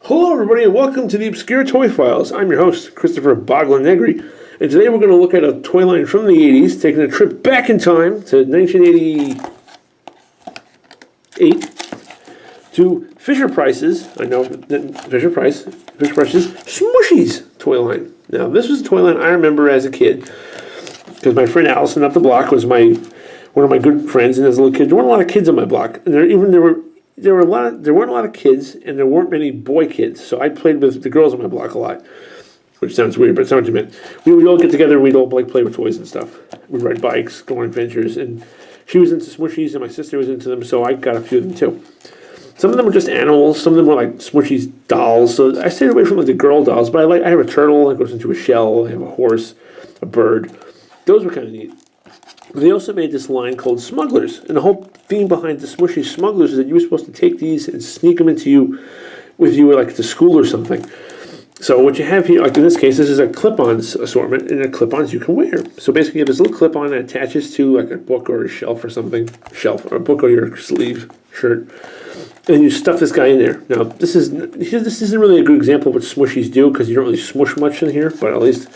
Hello everybody and welcome to the Obscure Toy Files. I'm your host, Christopher Boglan-Negri, and today we're going to look at a toy line from the 80s, taking a trip back in time to 1988 to Fisher-Price's, Fisher-Price's Smooshees toy line. Now this was a toy line I remember as a kid, because my friend Allison up the block was one of my good friends, and as a little kid, there weren't a lot of kids on my block, and there weren't a lot of kids, and there weren't many boy kids. So I played with the girls on my block a lot, which sounds weird, but it's not what you meant. We'd all get together, we'd all play with toys and stuff. We'd ride bikes, go on adventures, and she was into Smooshies, and my sister was into them, so I got a few of them too. Some of them were just animals, some of them were like Smooshies dolls. So I stayed away from like the girl dolls, but I have a turtle that goes into a shell. I have a horse, a bird. Those were kind of neat. They also made this line called Smugglers, and the whole theme behind the Smooshees Smugglers is that you were supposed to take these and sneak them with you like to school or something. So what you have here, like in this case, this is a clip-on assortment, and the clip-ons you can wear. So basically you have this little clip-on that attaches to like a book or a shelf or something, or a book or your sleeve shirt, and you stuff this guy in there. Now this isn't really a good example of what Smooshies do, because you don't really smush much in here, but at least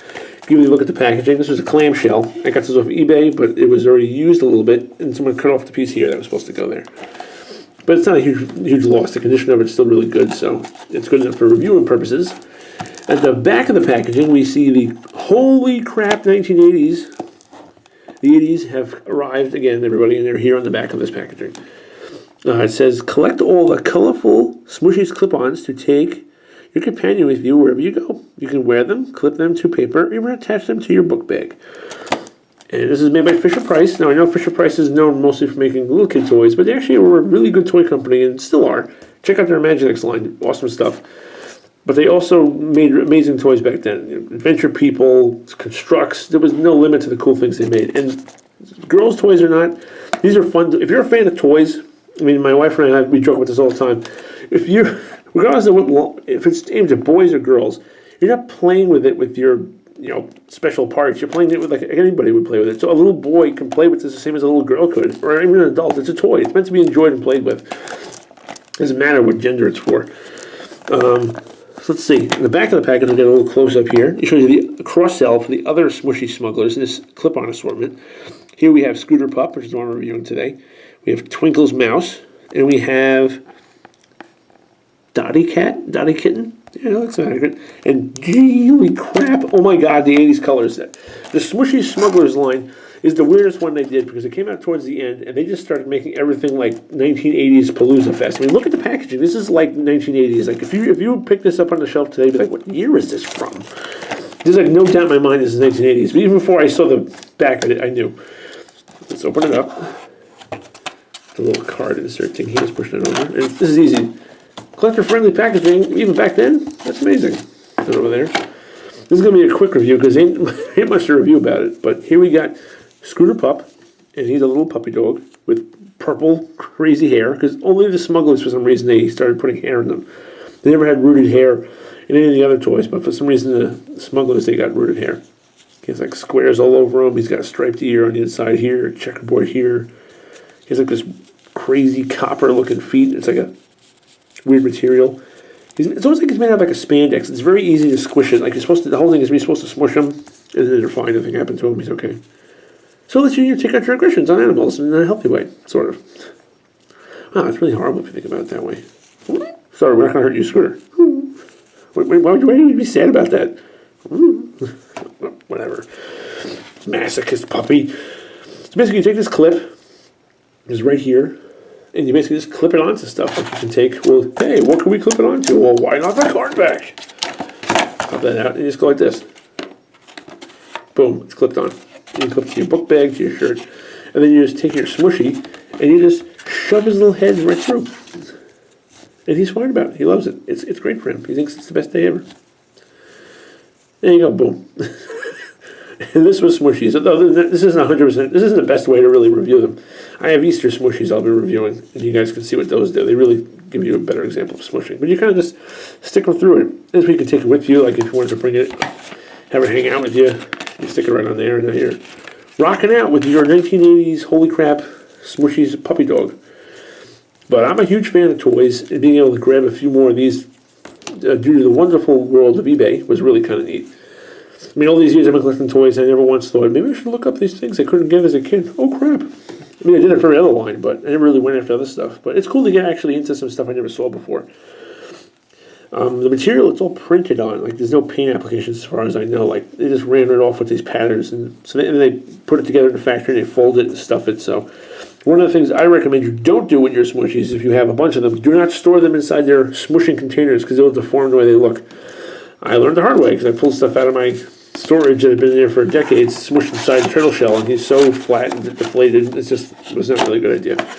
give you a look at the packaging. This was a clamshell. I got this off eBay, but it was already used a little bit, and someone cut off the piece here that was supposed to go there. But it's not a huge loss. The condition of it's still really good, so it's good enough for reviewing purposes. At the back of the packaging, we see the holy crap 1980s. The 80s have arrived again, everybody, and they're here on the back of this packaging. It says, collect all the colorful Smooshies clip-ons to take your companion with you wherever you go. You can wear them, clip them to paper, or even attach them to your book bag. And this is made by Fisher-Price. Now, I know Fisher-Price is known mostly for making little kid toys, but they actually were a really good toy company and still are. Check out their Imaginext line. Awesome stuff. But they also made amazing toys back then. Adventure People, Constructs. There was no limit to the cool things they made. And girls' toys are not. These are fun. If you're a fan of toys, I mean, my wife and I, we joke about this all the time. Regardless of if it's aimed at boys or girls, you're not playing with it with your, special parts. You're playing it with like anybody would play with it. So a little boy can play with this the same as a little girl could, or even an adult. It's a toy. It's meant to be enjoyed and played with. It doesn't matter what gender it's for. So let's see. In the back of the package, we'll get a little close up here. It shows you the cross-sell for the other Smooshy Smugglers in this clip-on assortment. Here we have Scooter Pup, which is the one we're reviewing today. We have Twinkle's Mouse, and we have Dottie Kitten. Yeah, that looks accurate. And holy crap, oh my god, the 80s colors. The Smooshees Smugglers line is the weirdest one they did, because it came out towards the end, and they just started making everything like 1980s Palooza Fest. I mean, look at the packaging. This is like 1980s. Like, if you pick this up on the shelf today, you'd be like, what year is this from? There's like no doubt in my mind this is 1980s. But even before I saw the back of it, I knew. Let's open it up. The little card insert thing. He was pushing it over. And this is easy. Collector-friendly packaging, even back then. That's amazing. Put it over there. This is going to be a quick review, because ain't much to review about it. But here we got Scooter Pup, and he's a little puppy dog with purple, crazy hair, because only the Smugglers, for some reason, they started putting hair in them. They never had rooted hair in any of the other toys, but for some reason, the Smugglers, they got rooted hair. He has like squares all over him. He's got a striped ear on the inside here, checkerboard here. He has like this crazy copper-looking feet. It's like a weird material. It's almost like it's made out of like a spandex. It's very easy to squish it. Like the whole thing is you're supposed to smush him, and then they're fine. Nothing happened to him. He's okay. So let's you take out your aggressions on animals in a healthy way, sort of. Wow, it's really horrible if you think about it that way. Sorry, we're not going to hurt you, Scooter. Why would you be sad about that? Whatever. Masochist puppy. So basically, you take this clip. It's right here. And you basically just clip it onto stuff. Like you can take, well, hey, what can we clip it onto? Well, why not the card back? Pop that out and you just go like this. Boom, it's clipped on. You can clip it to your book bag, to your shirt. And then you just take your Smooshie and you just shove his little head right through. And he's fine about it. He loves it. It's great for him. He thinks it's the best day ever. There you go, boom. And this was Smooshies. This isn't 100%. This isn't the best way to really review them. I have Easter Smooshies I'll be reviewing, and you guys can see what those do. They really give you a better example of smushing. But you kind of just stick them through it. This way you can take it with you, like if you wanted to bring it, have it hang out with you. You stick it right on there, and now you're rocking out with your 1980s holy crap Smooshies puppy dog. But I'm a huge fan of toys, and being able to grab a few more of these due to the wonderful world of eBay, was really kind of neat. I mean, all these years I've been collecting toys, I never once thought, maybe I should look up these things I couldn't get as a kid. Oh, crap. I mean, I did it for the other line, but I never really went after other stuff. But it's cool to get actually into some stuff I never saw before. The material it's all printed on, like there's no paint applications as far as I know. Like they just ran it off with these patterns, and so they put it together in the factory and they fold it and stuff it. So one of the things I recommend you don't do with your Smooshies, if you have a bunch of them, do not store them inside their smushing containers because they'll deform the way they look. I learned the hard way because I pulled stuff out of my storage that had been there for decades, smushed inside the turtle shell, and he's so flat and deflated. It was not really a good idea.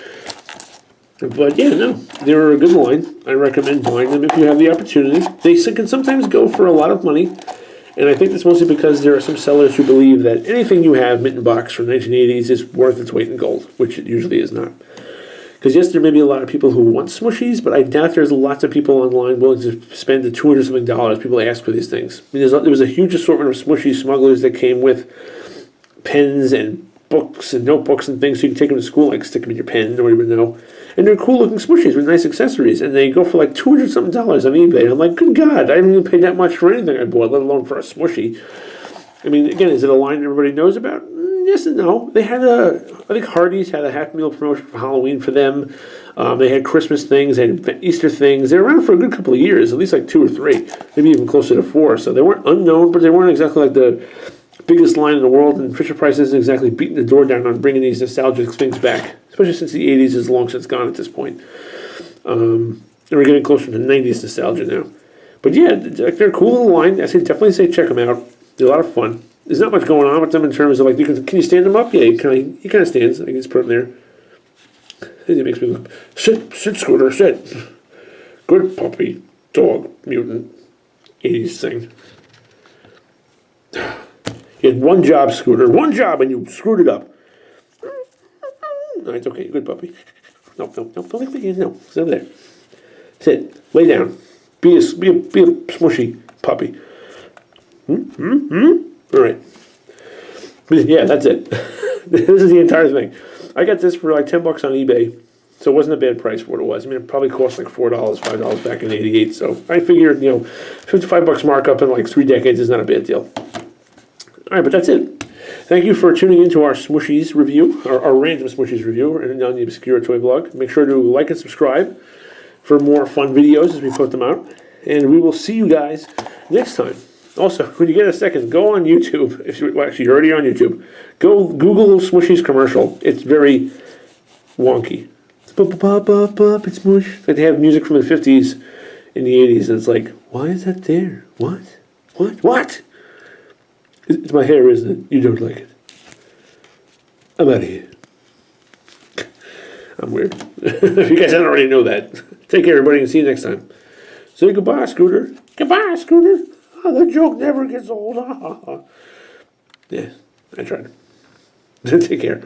But yeah, no, they're a good line. I recommend buying them if you have the opportunity. They can sometimes go for a lot of money, and I think that's mostly because there are some sellers who believe that anything you have mint in box from 1980s is worth its weight in gold, which it usually is not. Because yes, there may be a lot of people who want Smooshies, but I doubt there's lots of people online willing to spend the $200-something people ask for these things. I mean, there was a huge assortment of Smooshees Smugglers that came with pens and books and notebooks and things, so you can take them to school, like stick them in your pen, nobody would know. And they're cool-looking Smooshies with nice accessories, and they go for like $200-something on eBay. And I'm like, good God, I didn't even pay that much for anything I bought, let alone for a Smooshie. I mean, again, is it a line everybody knows about? Yes and no. They had I think Hardee's had a half meal promotion for Halloween for them. They had Christmas things, they had Easter things. They were around for a good couple of years, at least like 2 or 3, maybe even closer to 4. So they weren't unknown, but they weren't exactly like the biggest line in the world, and Fisher-Price isn't exactly beating the door down on bringing these nostalgic things back, especially since the 80s is long since gone at this point. And we're getting closer to 90s nostalgia now. But yeah, they're a cool little line. I definitely say check them out. They're a lot of fun. There's not much going on with them in terms of like, can you stand them up? Yeah, he kind of stands. I can just put him there. It makes me look. Sit, Scooter, sit. Good puppy, dog, mutant, 80s thing. You had one job, Scooter. One job, and you screwed it up. No, it's okay. Good puppy. No. Don't lick my hand. No, sit over there. Sit. Lay down. Be a smushy puppy. All right. Yeah, that's it. This is the entire thing. I got this for like $10 on eBay, so it wasn't a bad price for what it was. I mean, it probably cost like $4, $5 back in '88. So I figured, $55 markup in like 3 decades is not a bad deal. All right, but that's it. Thank you for tuning into our Smooshies review, our random Smooshies review, and on the Obscure Toy Blog. Make sure to like and subscribe for more fun videos as we put them out. And we will see you guys next time. Also, when you get a second, go on YouTube. Actually, you're already on YouTube. Go Google Smooshies commercial. It's very wonky. It's it's smoosh. Like they have music from the 50s in the 80s, and it's like, why is that there? What? It's my hair, isn't it? You don't like it. I'm out of here. I'm weird. If you guys don't already know that. Take care, everybody, and see you next time. Say goodbye, Scooter. Goodbye, Scooter. Oh, the joke never gets old. Yeah, I tried. Take care.